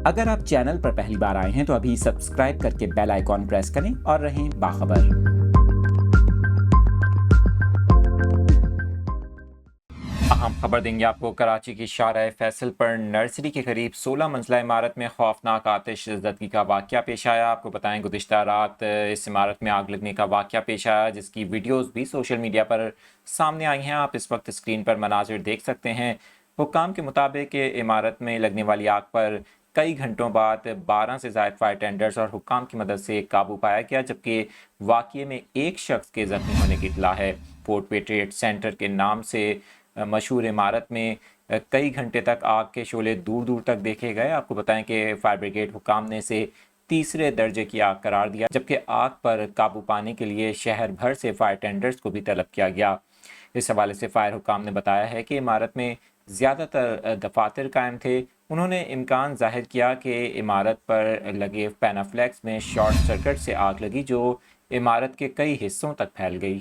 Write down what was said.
اگر آپ چینل پر پہلی بار آئے ہیں تو ابھی سبسکرائب کر کے بیل آئیکن پریس کریں اور رہیں باخبر۔ اہم خبر دیں گے آپ کو۔ کراچی کی شارع فیصل پر نرسری کے قریب 16 منزلہ عمارت میں خوفناک آتش زدگی کا واقعہ پیش آیا۔ آپ کو بتائیں گزشتہ رات اس عمارت میں آگ لگنے کا واقعہ پیش آیا، جس کی ویڈیوز بھی سوشل میڈیا پر سامنے آئی ہیں۔ آپ اس وقت اسکرین پر مناظر دیکھ سکتے ہیں۔ حکام کے مطابق عمارت میں لگنے والی آگ پر کئی گھنٹوں بعد 12 سے زائد فائر ٹینڈرز اور حکام کی مدد سے قابو پایا گیا، جبکہ واقعے میں ایک شخص کے زخمی ہونے کی اطلاع ہے۔ فورٹ پیٹریٹ سینٹر کے نام سے مشہور عمارت میں کئی گھنٹے تک آگ کے شعلے دور دور تک دیکھے گئے۔ آپ کو بتائیں کہ فائر بریگیڈ حکام نے اسے تیسرے درجے کی آگ قرار دیا، جبکہ آگ پر قابو پانے کے لیے شہر بھر سے فائر ٹینڈرز کو بھی طلب کیا گیا۔ اس حوالے سے فائر حکام نے بتایا ہے کہ عمارت میں زیادہ تر دفاتر قائم تھے۔ انہوں نے امکان ظاہر کیا کہ عمارت پر لگے پینافلیکس میں شارٹ سرکٹ سے آگ لگی، جو عمارت کے کئی حصوں تک پھیل گئی۔